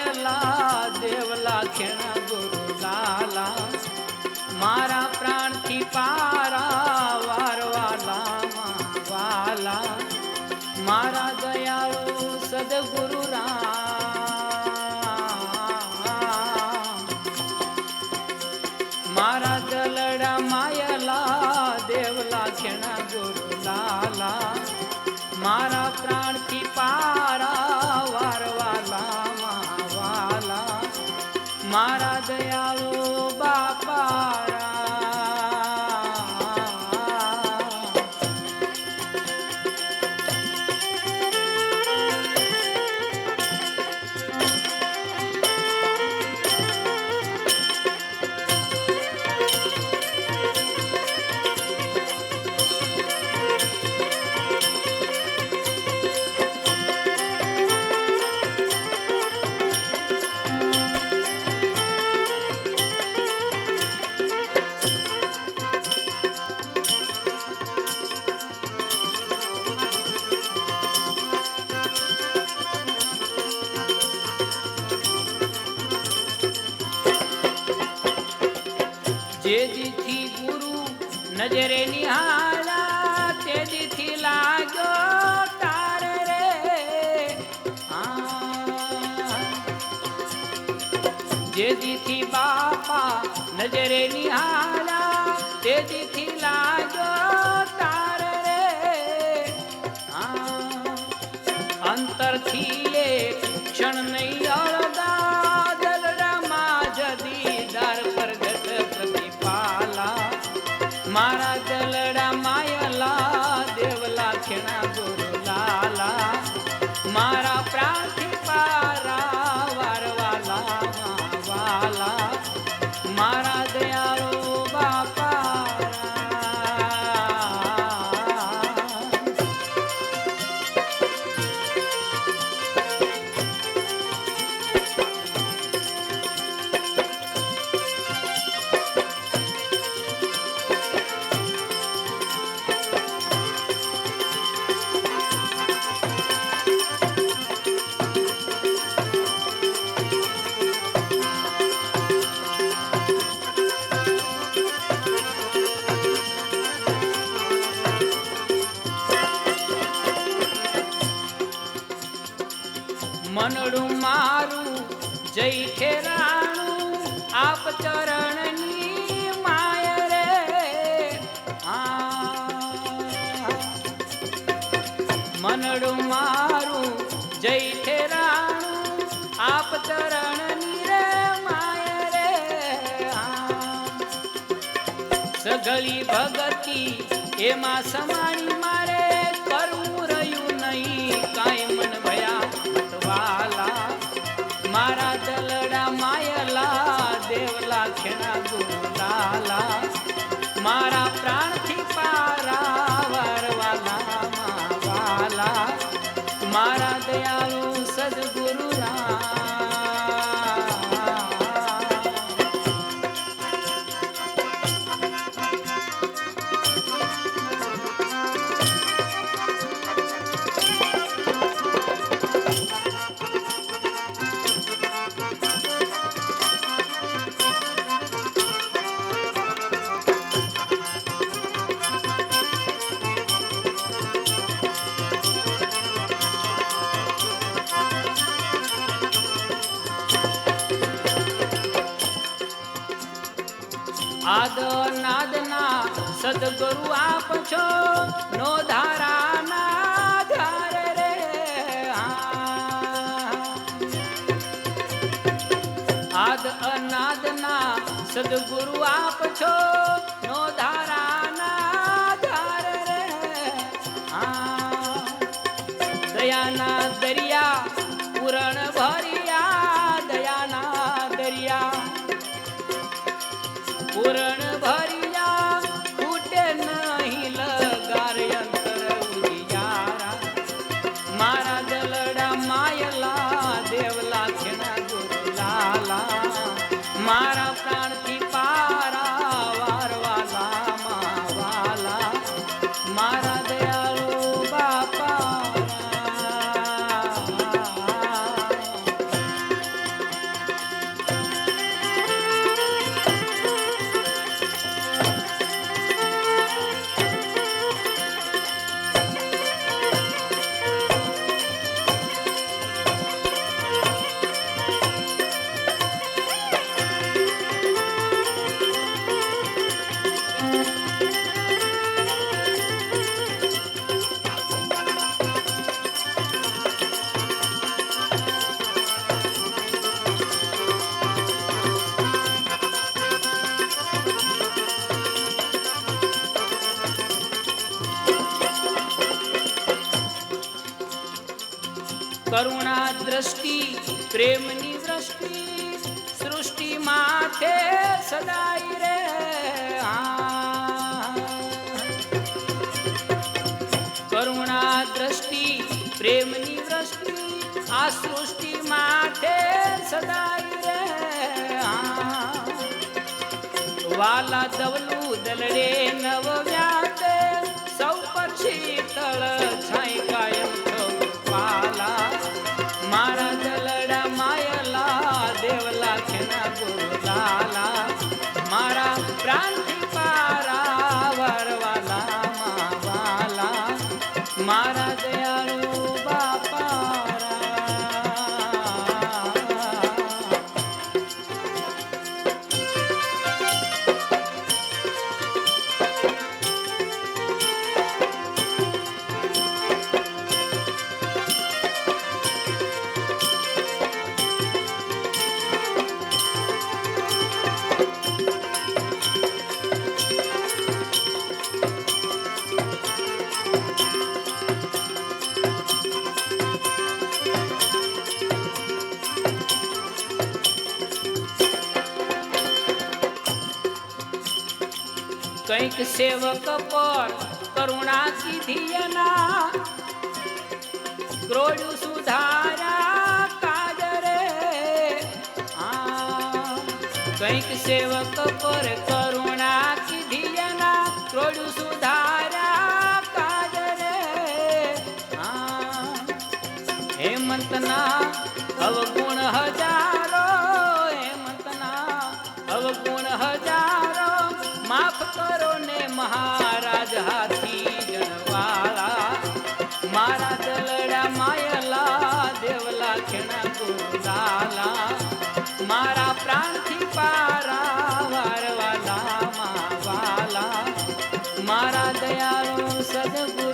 માયલા દેવલા ખેણા ગુરુ લાલા મારા પ્રાણથી પારા વારવાલા વાલા મારા દયાળુ સદગુરુ રામ મારા દલડા માયલા દેવલા ખેણા ગુરુ લાલા મારા પ્રાણથી પારા વારવાલા વાલા મારા દયાળુ બાપા જેથી ગુરુ નજરે નિહાળા તેજી લાગ્યો તાર રે જેથી બાપા નજરે નિહાળા તેજી લાગ્યો તાર રે અંતરથી એક ક્ષણ નહીં અળગા દલડામાં જદીદાર પ્રગટ પ્રતિપાલા મારા દલડા માયલા દેવલા ખેણા ગુરુ લાલા મારા પ્રાણથી પારા વારવાલા વાલા મારા દયાળુ બાપા મનડું મારું જય ખેરાણું આપ ચરણની માય રે મનડું મારું જય ખેરાણું આપ ચરણની રે માય રે સગળી ભગતી એમાં સમાણી મારે કરવું રહ્યું નહીં કાંઈ મન ભયા મારા દલડા માયલા દેવલા ખેણા ગુરુ લાલા મારા પ્રાણથી પારા વારવાલા વાલા મારા દયાળુ સદગુરુ રામ આદ નાદના સદગુરુ આપ છો નો ધારાના ધાર રે આદ અનાદના સદગુરુ આપ છો નો ધારાના ધાર રે દયાના દરિયા પૂરણ ભર્યા દયાના દરિયા પૂરણ ભર્યા ખૂટે નહીં લગાર અંતર ઉજિયારા મારા દલડા માયલા દેવલા ખેણા ગુરુ લાલા મારા પ્રાણથી પારા વારવાલા વાલા મારા દયાળુ બાપા કરુણા દ્રષ્ટિ પ્રેમની વૃષ્ટિ સૃષ્ટિ માથે સદાય રે કરુણા દ્રષ્ટિ પ્રેમની વૃષ્ટિ આ સૃષ્ટિ માથે સદાય રે વાલા દવલું દલડે નવ વ્યાતે સૌ પર શીતળ છાઈ કાયમ પાલા મારા દલડા માયલા દેવલા ખેના ગુરુલાલા મારા પ્રાંતિ પારા વરવાલા માવાલા મારા દયાળુ બાપારા કંઈક સેવક પર કરુણા કીધીના ક્રોડું સુધારા કાજ રે કંઈક સેવક પર કરુણા કીધીના ક્રોડું સુધારા કાજ રે હેમંતના અવગુણ હજારો હેમંતના અવગુણ હજારો માફ કરો ને મહારાજ હાથી જણવાળા મારા દલડા માયલા દેવલા ખેણા ગુરુલાલા મારા પ્રાંતિ પારા વારવાલા માવાલા મારા દયાળુ સદગુરુ